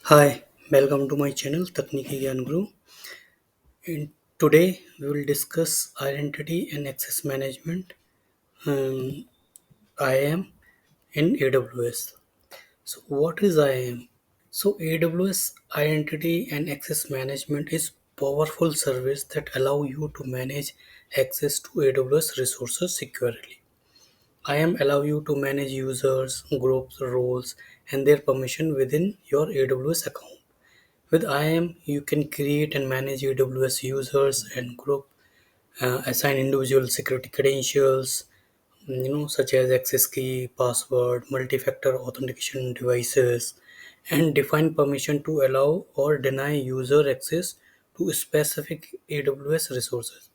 Hi, welcome to my channel Takniki Gyan Guru. Today we will discuss identity and access management um, IAM in AWS. So what is IAM? So AWS identity and access management is powerful service that allow you to manage access to AWS resources securely. IAM allow you to manage users, groups, roles and their permission within your AWS account. With IAM, you can create and manage AWS users and group, assign individual security credentials, such as access key, password, multi-factor authentication devices, and define permission to allow or deny user access to specific AWS resources.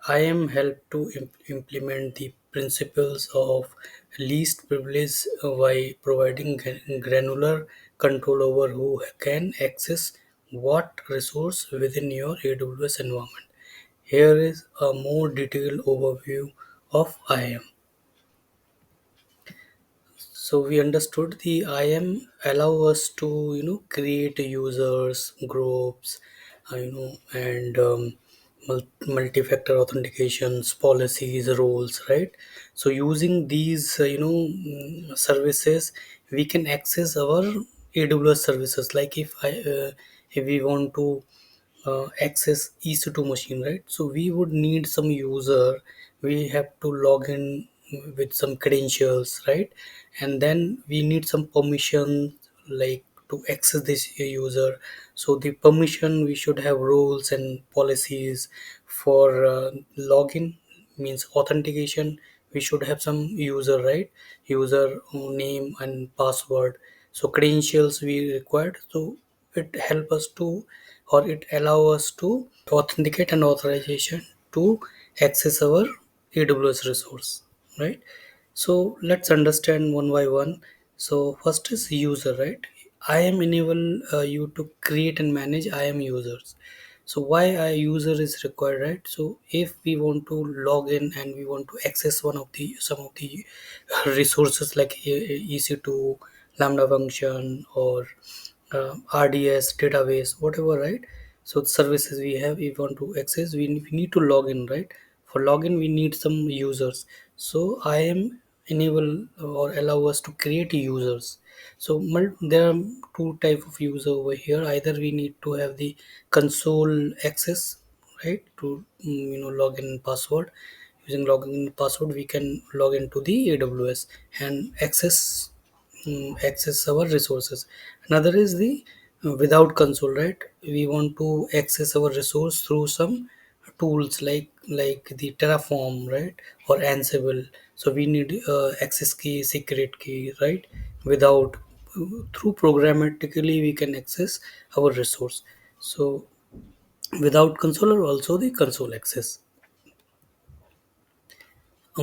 IAM help to implement the principles of least privilege by providing granular control over who can access what resource within your AWS environment. Here is a more detailed overview of IAM. So we understood the IAM allow us to create users, groups, and multi-factor authentications, policies, roles, right? So using these services, we can access our AWS services. Like if we want to access EC2 machine, right? So we would need some user. We have to log in with some credentials, right? And then we need some permission, like to access this user. So the permission, we should have rules and policies for login, means authentication. We should have some user, right? User name and password. So credentials we required. So it help us to, or it allow us to authenticate and authorization to access our AWS resource, right? So let's understand one by one. So first is user, right? IAM enable you to create and manage IAM users. So why a user is required, right? So if we want to log in and we want to access one of the some of the resources like EC2, Lambda function, or RDS database, whatever, right? So the services we have, if we want to access, we need to log in, right? For login, we need some users. So IAM enable or allow us to create users. So there are two type of user over here. Either we need to have the console access, right, to login password. Using login password, we can log into the AWS and access our resources. Another is the without console, right? We want to access our resource through some tools like the Terraform, right, or Ansible. So we need access key, secret key, right? Without through programmatically we can access our resource. So without console or also the console access.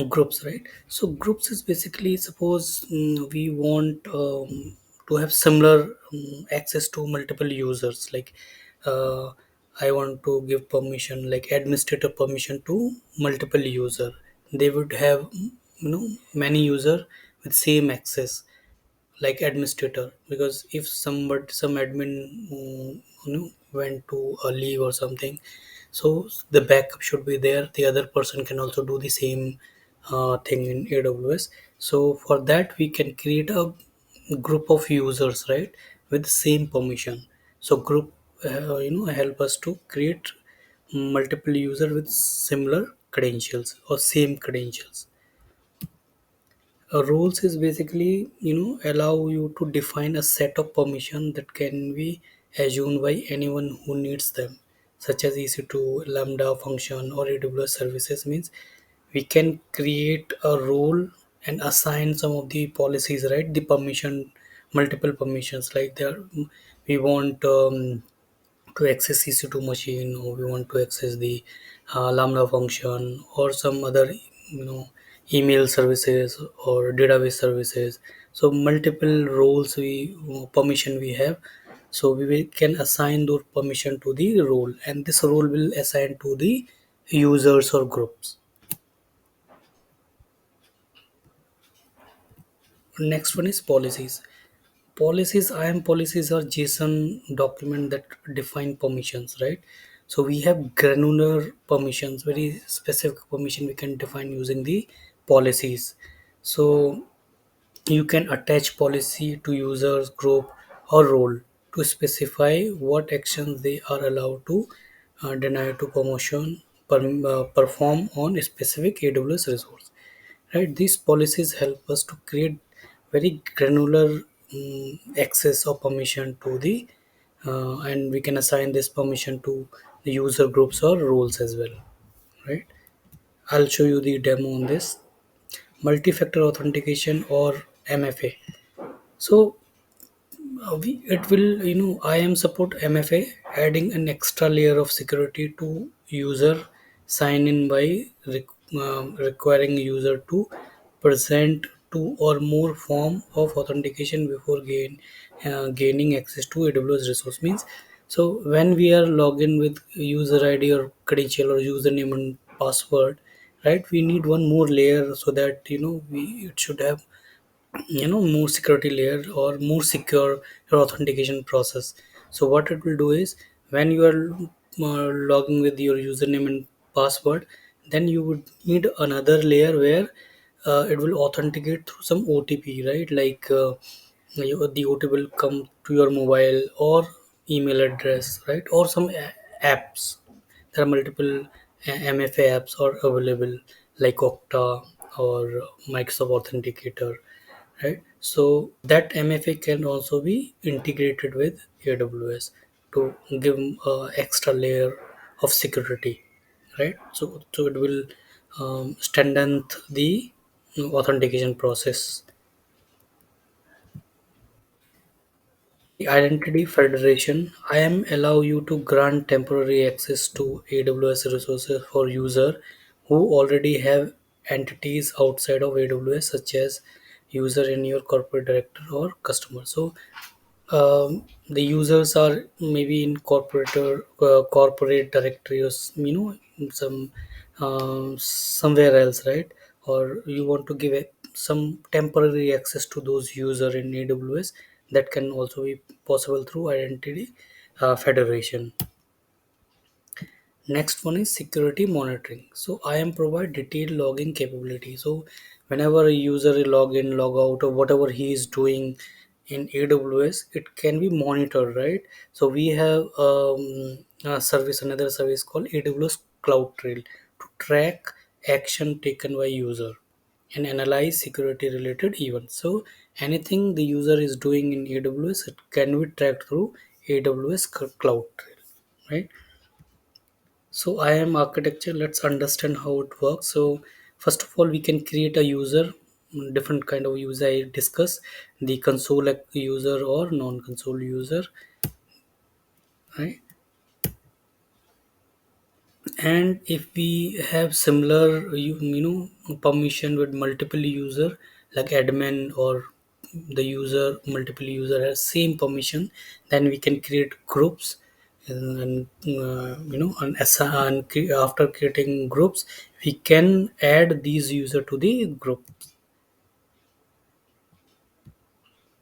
Groups, right? So groups is basically, suppose we want to have similar access to multiple users, like uh, I want to give permission, like administrator permission to multiple user. They would have many user with same access, like administrator, because if some admin went to a leave or something, so the backup should be there. The other person can also do the same thing in AWS. So for that we can create a group of users, right, with the same permission. So group help us to create multiple user with similar credentials or same credentials. Rules is basically allow you to define a set of permission that can be assumed by anyone who needs them, such as EC2, Lambda function, or AWS services. Means we can create a role and assign some of the policies, right? The permission, multiple permissions, like there we want to access EC2 machine, or we want to access the Lambda function, or some other email services or database services. So multiple roles we permission we have. So can assign those permission to the role, and this role will assign to the users or groups. Next one is policies. Policies, IAM policies are JSON document that define permissions, right? So we have granular permissions, very specific permission we can define using the policies. So you can attach policy to users group or role to specify what actions they are allowed to deny to perform on a specific AWS resource, right? These policies help us to create very granular access or permission to the and we can assign this permission to the user groups or roles as well, right? I'll show you the demo on this multi-factor authentication or MFA. So it will, IAM support MFA, adding an extra layer of security to user sign in by requiring user to present two or more form of authentication before gaining access to AWS resource. Means, so when we are login with user ID or credential or username and password, right, we need one more layer so that we it should have more security layer or more secure your authentication process. So what it will do is, when you are logging with your username and password, then you would need another layer where it will authenticate through some OTP, right? Like the OTP will come to your mobile or email address, right? Or some apps. There are multiple MFA apps are available, like Okta or Microsoft Authenticator, right? So that MFA can also be integrated with AWS to give extra layer of security, right? So it will strengthen the authentication process. The Identity Federation, IAM allow you to grant temporary access to AWS resources for user who already have entities outside of AWS, such as user in your corporate directory or customer. So the users are maybe in corporate directories, some somewhere else, right? Or you want to give some temporary access to those user in AWS. That can also be possible through identity federation. Next one is security monitoring. So IAM provide detailed logging capability. So whenever a user log in, log out, or whatever he is doing in AWS, it can be monitored, right? So we have another service called AWS Cloud Trail to track action taken by user and analyze security related events. So anything the user is doing in AWS, it can be tracked through AWS Cloud Trail, right? So IAM architecture, let's understand how it works. So first of all, we can create a user, different kind of user I discuss, the console user or non-console user, right? And if we have similar permission with multiple user, like admin or the user multiple user has same permission, then we can create groups. And after creating groups, we can add these user to the group.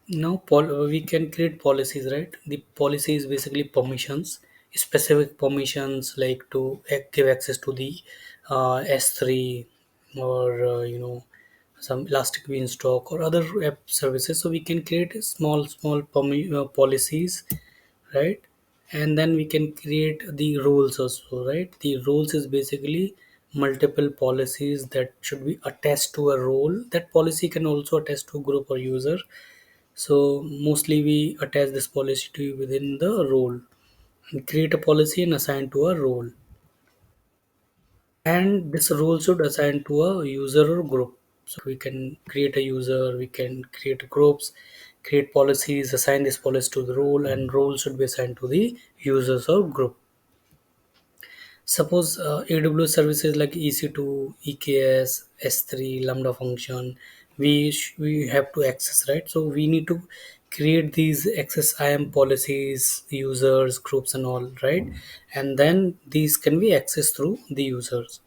Now, we can create policies, right? The policy is basically permissions, specific permissions, like to give access to the S3 or some Elastic Beanstalk or other app services. So we can create small policies, right? And then we can create the rules also, right? The rules is basically multiple policies that should be attached to a role. That policy can also attach to group or user. So mostly we attach this policy to within the role and create a policy and assign to a role. And this role should assign to a user or group. So we can create a user, we can create groups, create policies, assign this policy to the role, and role should be assigned to the users or group. Suppose AWS services like EC2, EKS, S3, Lambda function, we have to access, right? So we need to create these access IAM policies, users, groups, and all, right? And then these can be accessed through the users.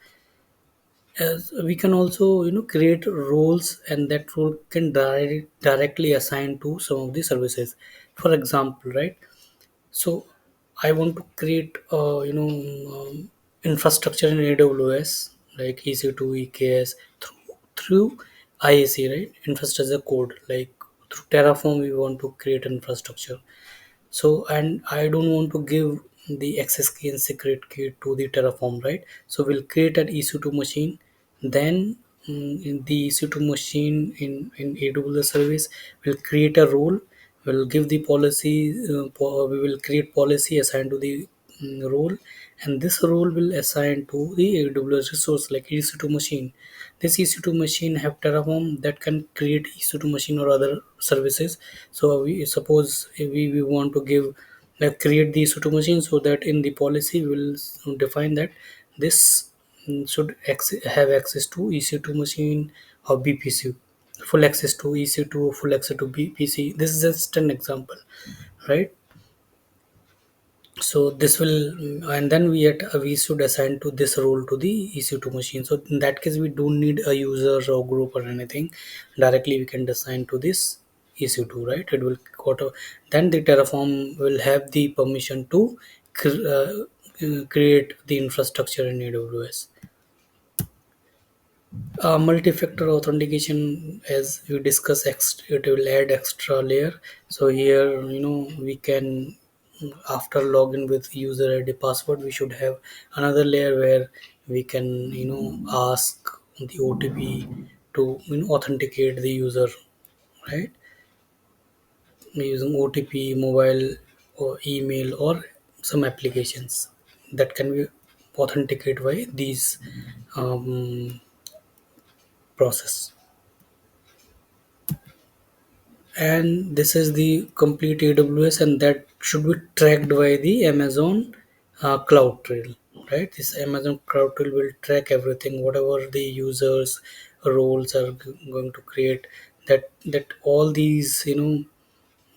As we can also create roles, and that role can directly assign to some of the services. For example, right, so I want to create infrastructure in AWS, like EC2 EKS through IAC, right, infrastructure code, like through Terraform we want to create infrastructure. So, and I don't want to give the access key and secret key to the Terraform, right? So we'll create an EC2 machine. Then in the EC2 machine in AWS service, we'll create a role. We'll give the policy. We will create policy assigned to the role, and this role will assign to the AWS resource like EC2 machine. This EC2 machine have Terraform that can create EC2 machine or other services. So we suppose if we want to give create the EC2 machine, so that in the policy we will define that this should have access to EC2 machine or BPC, full access to EC2, full access to BPC. This is just an example, right? So this will, and then we should assign to this role to the EC2 machine. So in that case we don't need a user or group or anything. Directly we can assign to this EC2, right? It will go to, then the Terraform will have the permission to create the infrastructure in AWS. Multi-factor authentication, as we discuss, it will add extra layer. So here we can, after login with user ID password, we should have another layer where we can ask the OTP to authenticate the user, right, using OTP, mobile or email or some applications that can be authenticated by these process. And this is the complete AWS, and that should be tracked by the Amazon Cloud Trail, right? This Amazon Cloud Trail will track everything, whatever the users roles are going to create. That all these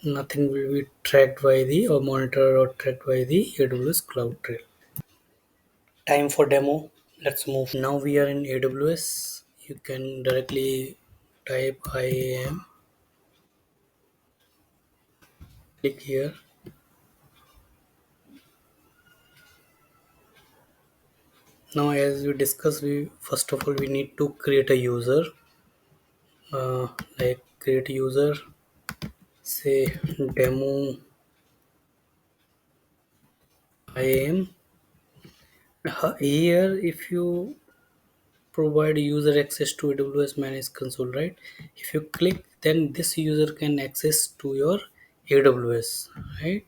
nothing will be tracked by the or monitored or tracked by the AWS Cloud Trail. Time for demo. Let's move. Now we are in AWS. You can directly type IAM. Click here. Now, as we discussed, we first of all we need to create a user. Like create user, say demo IAM. Here, if you provide user access to AWS Managed Console, right? If you click, then this user can access to your AWS, right?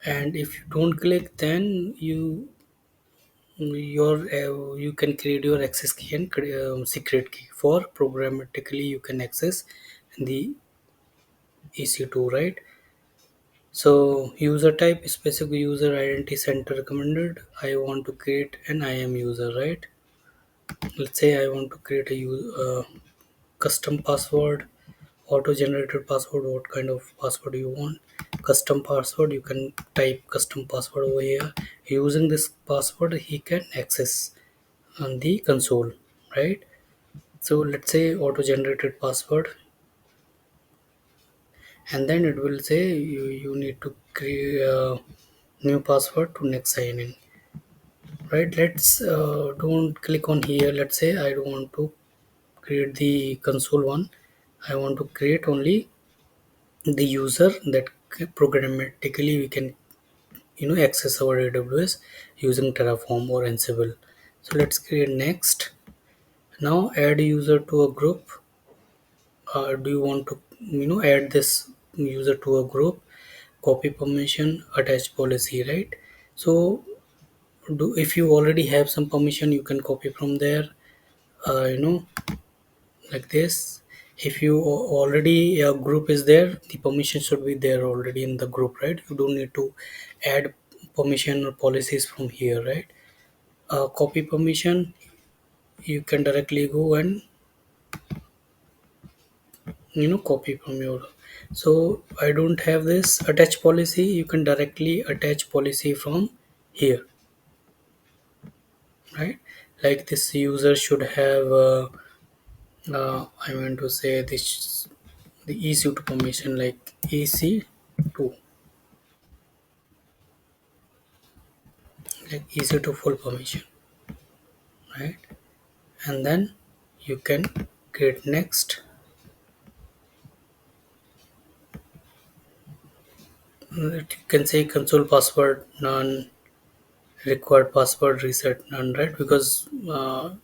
And if you don't click, then you can create your access key and secret key for programmatically you can access the EC2, right? So user type, specific user identity center recommended. I want to create an IAM user, right? Let's say I want to create a custom password, auto generated password. What kind of password you want? Custom password, you can type custom password over here. Using this password he can access on the console, right? So let's say auto generated password, and then it will say you need to create a new password to next sign in, right? Let's don't click on here. Let's say I don't want to create the console one. I want to create only the user that programmatically we can access our AWS using Terraform or Ansible. So let's create next. Now add user to a group. Do you want to add this user to a group? Copy permission, attach policy, right? So do, if you already have some permission, you can copy from there, uh, you know like this. If you already a group is there, the permission should be there already in the group, right? You don't need to add permission or policies from here, right? Copy permission, you can directly go and copy from your. So I don't have this attach policy, you can directly attach policy from here, right? like this user should have I meant to say this, the EC2 permission, like EC2, like EC2 full permission, right? And then you can create next. You can say console password none, required password reset none, right? Because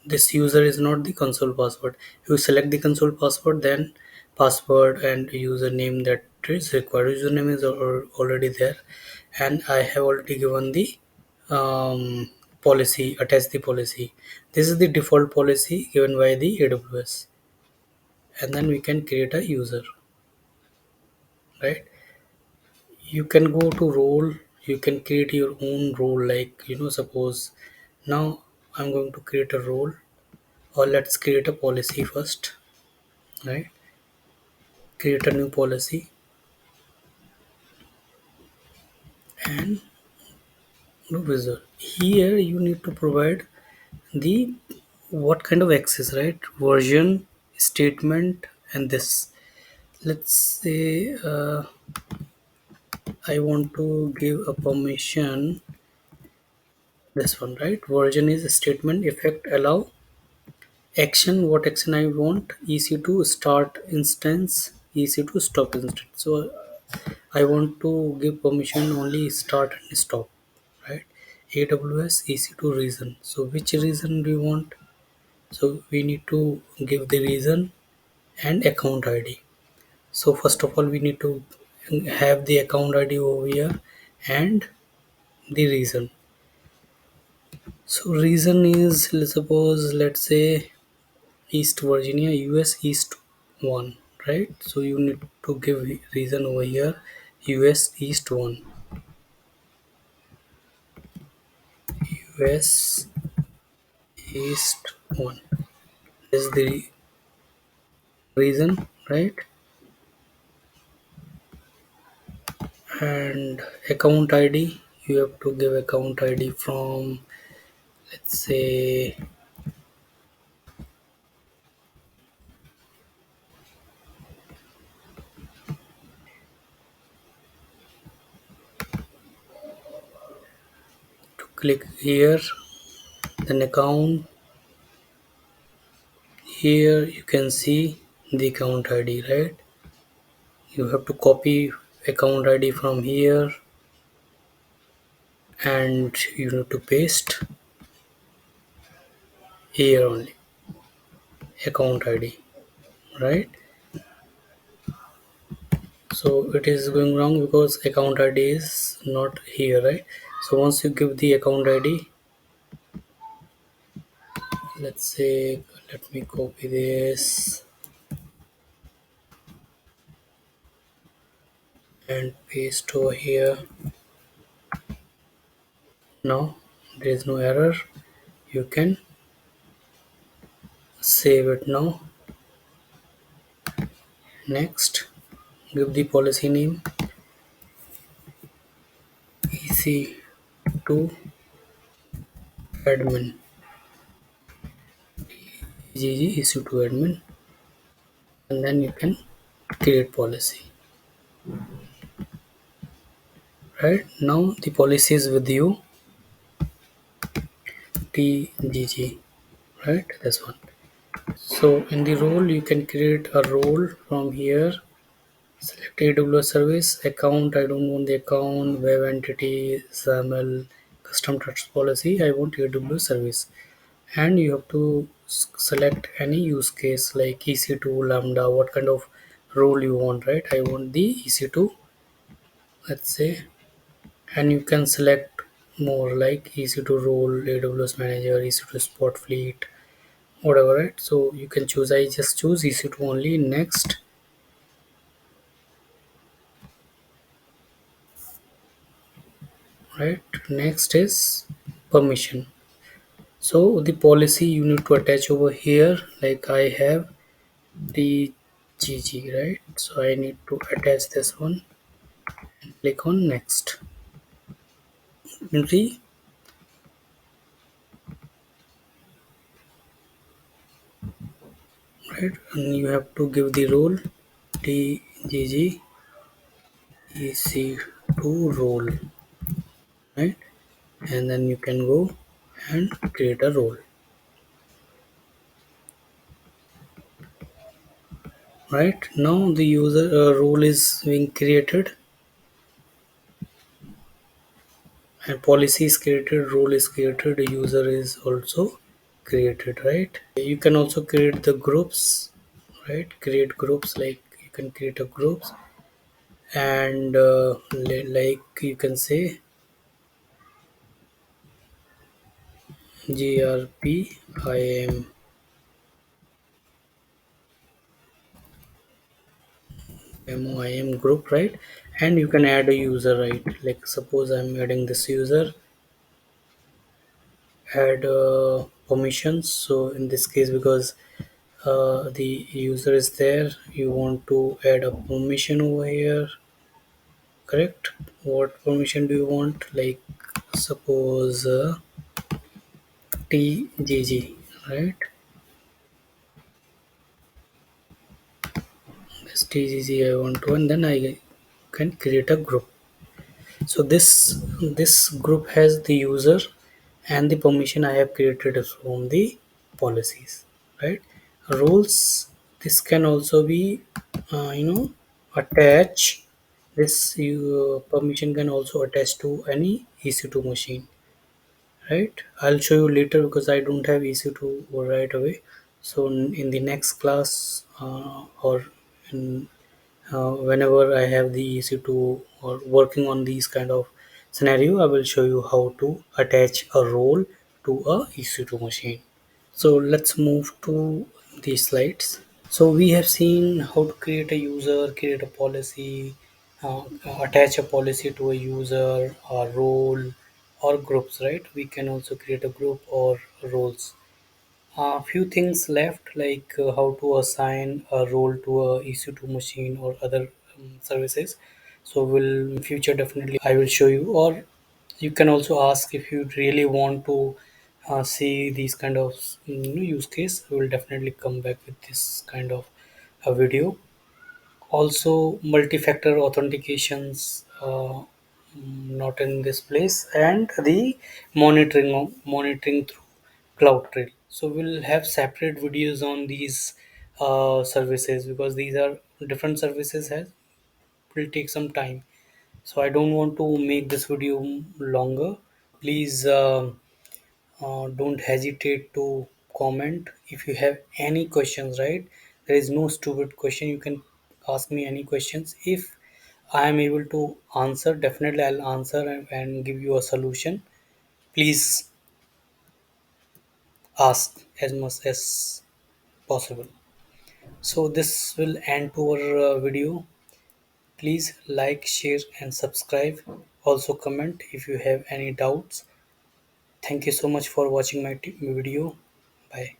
this user is not the console password. You select the console password, then password and username that is required. Username is already there, and I have already given the policy, attach the policy. This is the default policy given by the AWS, and then we can create a user, right? You can go to role, you can create your own role, like suppose now I'm going to create a role, or let's create a policy first, right? Create a new policy, and no wizard here you need to provide the what kind of access, right? Version, statement, and this, let's say I want to give a permission, this one, right? Version is statement, effect, allow, action, what action I want, EC2 start instance, EC2 stop instance. So I want to give permission only start and stop, right? AWS EC2 reason, so which reason do you want? So we need to give the reason and account ID. So first of all we need to have the account ID over here and the reason. So reason is, let's suppose, let's say East Virginia, US East 1, right? So you need to give reason over here, US East 1, US East 1 is the reason, right? And account ID, you have to give account ID from, let's say, to click here, then account, here you can see the account ID, right? You have to copy account ID from here and you need to paste here only, account ID, right? So it is going wrong because account ID is not here, right? So once you give the account ID, let's say, let me copy this and paste over here. Now there is no error, you can save it now. Next, give the policy name EC2 admin, GG EC2 admin, and then you can create policy. Right now the policy is with you, TGG, right? This one. So in the role you can create a role from here. Select AWS service account. I don't want the account, web entity, XAML, custom trust policy. I want AWS service, and you have to select any use case like EC2, Lambda, what kind of role you want, right? I want the EC2, let's say, and you can select more like EC2 role, AWS manager, EC2 spot fleet, whatever, right? So you can choose, I just choose EC2 only. Next, right? Next is permission. So the policy you need to attach over here, like I have the GG, right? So I need to attach this one, click on next. You see right? And you have to give the role tgg ec2 role, right? And then you can go and create a role, right? Now the user role is being created, and policy is created, role is created, user is also created, right? You can also create the groups, right? Create groups, like you can create a groups, and like you can say grp IAM MOIM group, right? And you can add a user, right? Like suppose I'm adding this user, add permissions. So in this case, because the user is there, you want to add a permission over here, correct? What permission do you want? Like suppose tgg, right? This tgg I want to, and then I can create a group. So this group has the user and the permission I have created from the policies, right? Roles, this can also be attach, this permission can also attach to any EC2 machine, right? I'll show you later because I don't have EC2 right away. So in the next class or in whenever I have the EC2 or working on these kind of scenario, I will show you how to attach a role to a EC2 machine. So let's move to the slides. So we have seen how to create a user, create a policy, attach a policy to a user, a role, or groups, right? We can also create a group or roles. A few things left, like how to assign a role to a EC2 machine or other services. So will in future definitely I will show you, or you can also ask if you really want to see these kind of use case. We will definitely come back with this kind of a video. Also, multi-factor authentications not in this place, and the monitoring through CloudTrail. So we'll have separate videos on these services because these are different services, has will take some time. So I don't want to make this video longer. Please don't hesitate to comment if you have any questions, right? There is no stupid question. You can ask me any questions. If I am able to answer, definitely I'll answer and give you a solution. Please ask as much as possible. So this will end our video. Please like, share, and subscribe. Also comment if you have any doubts. Thank you so much for watching my video. Bye.